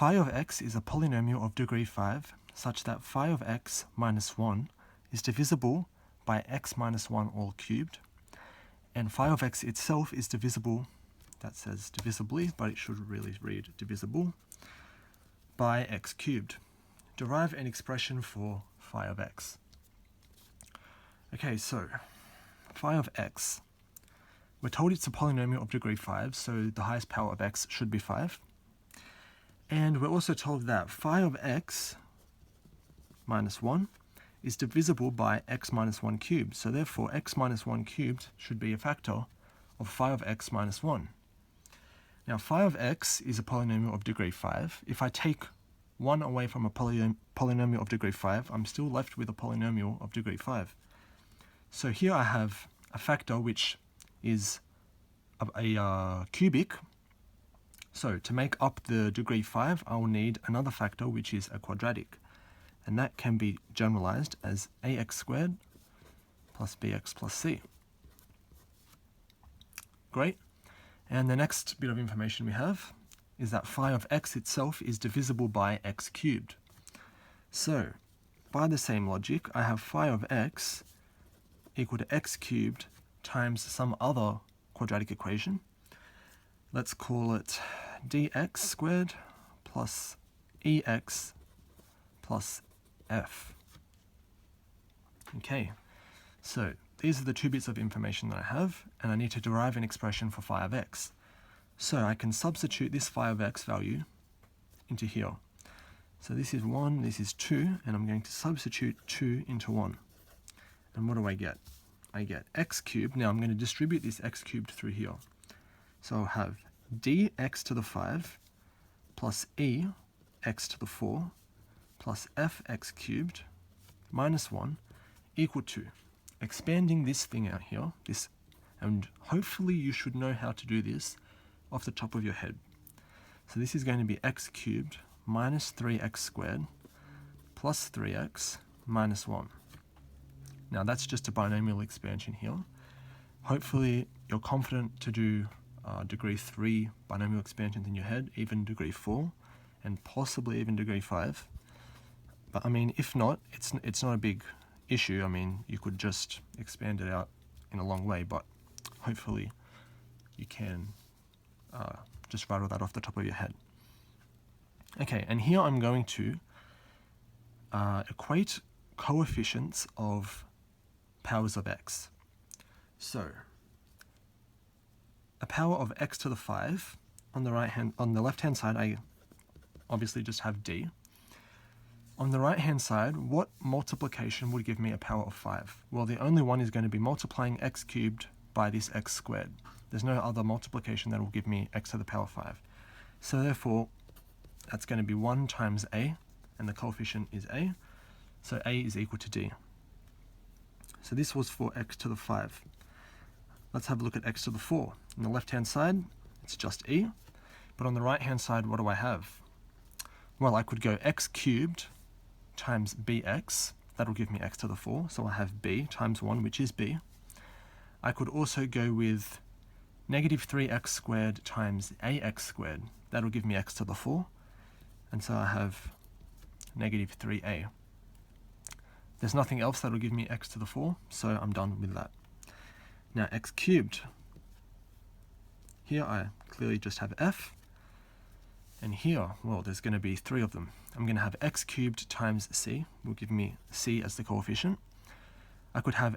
Phi of x is a polynomial of degree 5 such that phi of x minus 1 is divisible by x minus 1 all cubed, and phi of x itself is divisible, that says divisibly, but it should really read divisible, by x cubed. Derive an expression for phi of x. Okay, so phi of x, we're told it's a polynomial of degree 5, so the highest power of x should be 5. And we're also told that phi of x minus 1 is divisible by x minus 1 cubed. So therefore, x minus 1 cubed should be a factor of phi of x minus 1. Now, phi of x is a polynomial of degree 5. If I take 1 away from a polynomial of degree 5, I'm still left with a polynomial of degree 5. So here I have a factor which is a cubic. So to make up the degree 5, I will need another factor which is a quadratic. And that can be generalized as ax squared plus bx plus c. Great. And the next bit of information we have is that phi of x itself is divisible by x cubed. So, by the same logic, I have phi of x equal to x cubed times some other quadratic equation. Let's call it dx squared plus ex plus f. Okay, so these are the two bits of information that I have, and I need to derive an expression for phi of x. So I can substitute this phi of x value into here. So this is 1, this is 2, and I'm going to substitute 2 into 1. And what do I get? I get x cubed. Now I'm going to distribute this x cubed through here. So I'll have dx to the 5 plus ex to the 4 plus fx cubed minus 1 equal to, expanding this thing out here, and hopefully you should know how to do this off the top of your head. So this is going to be x cubed minus 3x squared plus 3x minus 1. Now that's just a binomial expansion here. Hopefully you're confident to do degree 3 binomial expansions in your head, even degree 4, and possibly even degree 5. But I mean, if not, it's not a big issue. I mean, you could just expand it out in a long way, but hopefully you can just rattle that off the top of your head. Okay, and here I'm going to equate coefficients of powers of x. So a power of x to the 5 on the left hand side, I obviously just have d. On the right hand side, what multiplication would give me a power of 5? Well, the only one is going to be multiplying x cubed by this x squared. There's no other multiplication that will give me x to the power 5. So therefore, that's going to be 1 times a, and the coefficient is a, so a is equal to d. So this was for x to the 5. Let's have a look at x to the 4. On the left hand side, it's just e, but on the right hand side, what do I have? Well, I could go x cubed times bx, that'll give me x to the 4, so I have b times 1, which is b. I could also go with negative 3x squared times ax squared, that'll give me x to the 4, and so I have negative 3a. There's nothing else that'll give me x to the 4, so I'm done with that. Now x cubed, here I clearly just have f, and here, well, there's going to be 3 of them. I'm going to have x cubed times c, will give me c as the coefficient. I could have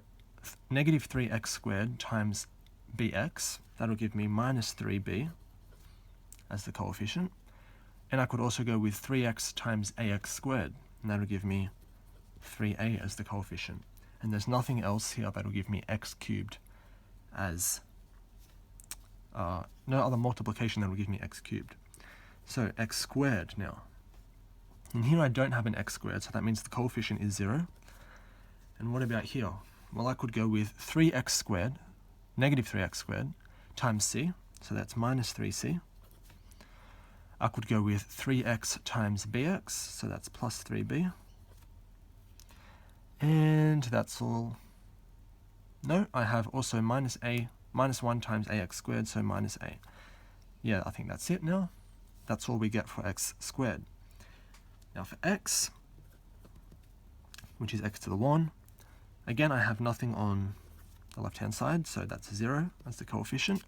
negative 3x squared times bx, that'll give me minus 3b as the coefficient. And I could also go with 3x times ax squared, and that'll give me 3a as the coefficient. And there's nothing else here that'll give me x cubed as, no other multiplication that will give me x cubed. So x squared now. And here I don't have an x squared, so that means the coefficient is 0. And what about here? Well, I could go with 3x squared, negative 3x squared, times c, so that's minus 3c. I could go with 3x times bx, so that's plus 3b. And that's all. No, I have also minus 1 times ax squared, so minus a. Yeah, I think that's it now. That's all we get for x squared. Now for x, which is x to the 1, again I have nothing on the left-hand side, so that's 0 as the coefficient.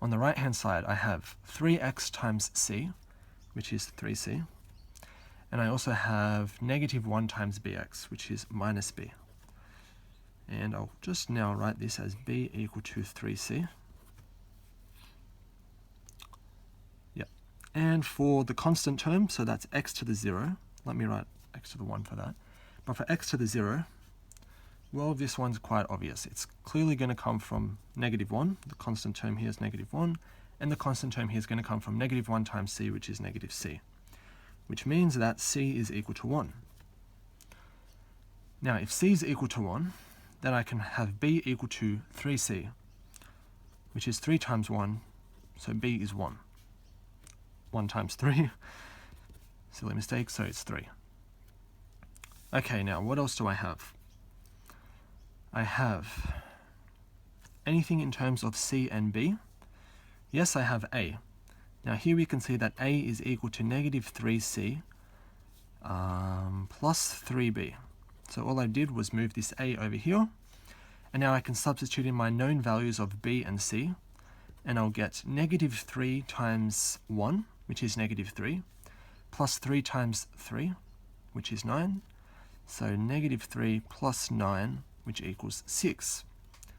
On the right-hand side, I have 3x times c, which is 3c. And I also have negative 1 times bx, which is minus b. And I'll just now write this as b equal to 3c. Yep. And for the constant term, so that's x to the 0. Let me write x to the 1 for that. But for x to the 0, well, this one's quite obvious. It's clearly going to come from negative 1. The constant term here is negative 1. And the constant term here is going to come from negative 1 times c, which is negative c. Which means that c is equal to 1. Now, if c is equal to 1, then I can have b equal to 3c, which is 3 times 1, so b is 1. 1 times 3, silly mistake, so it's 3. Okay, now what else do I have? I have anything in terms of c and b. Yes, I have a. Now here we can see that a is equal to negative 3c plus 3b. So all I did was move this a over here, and now I can substitute in my known values of b and c, and I'll get negative 3 times 1, which is negative 3, plus 3 times 3, which is 9. So negative 3 plus 9, which equals 6.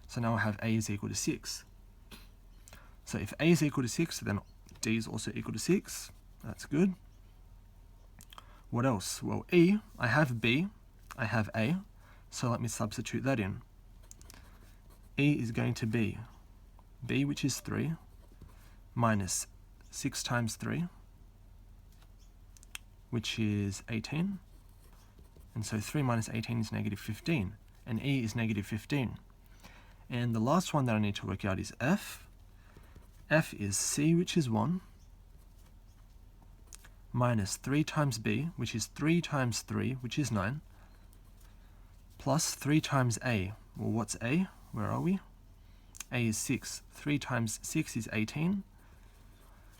So now I have a is equal to 6. So if a is equal to 6, then d is also equal to 6. That's good. What else? Well, e, I have b, I have a, so let me substitute that in. E is going to be b, which is 3, minus 6 times 3, which is 18. And so 3 minus 18 is negative 15. And e is negative 15. And the last one that I need to work out is f. F is c, which is 1, minus 3 times b, which is 3 times 3, which is 9, plus 3 times a. Well, what's a? Where are we? A is 6. 3 times 6 is 18.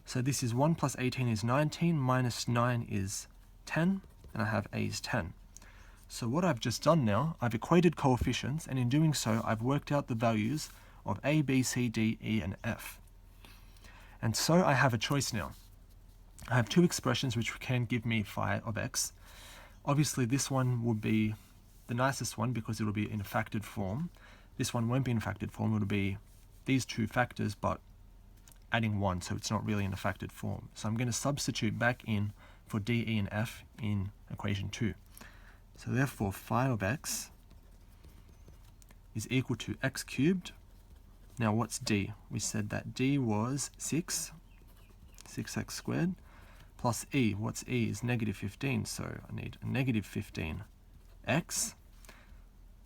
So this is 1 plus 18 is 19, minus 9 is 10, and I have a is 10. So what I've just done now, I've equated coefficients, and in doing so, I've worked out the values of a, b, c, d, e, and f. And so I have a choice now. I have two expressions which can give me phi of x. Obviously, this one would be the nicest one because it will be in a factored form. This one won't be in a factored form. It will be these two factors, but adding 1, so it's not really in a factored form. So I'm going to substitute back in for d, e, and f in equation 2. So therefore, phi of x is equal to x cubed. Now what's d? We said that d was 6, 6x squared, plus e. What's e? Is negative 15, so I need a negative 15x,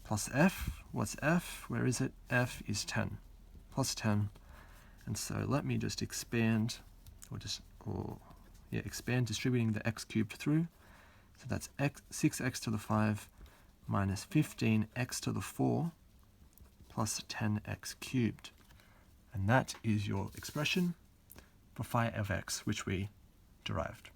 plus f. What's f? Where is it? F is 10, plus 10. And so let me just expand, expand distributing the x cubed through. So that's 6x to the 5 minus 15x to the 4 plus 10x cubed. And that is your expression for phi of x, which we derived.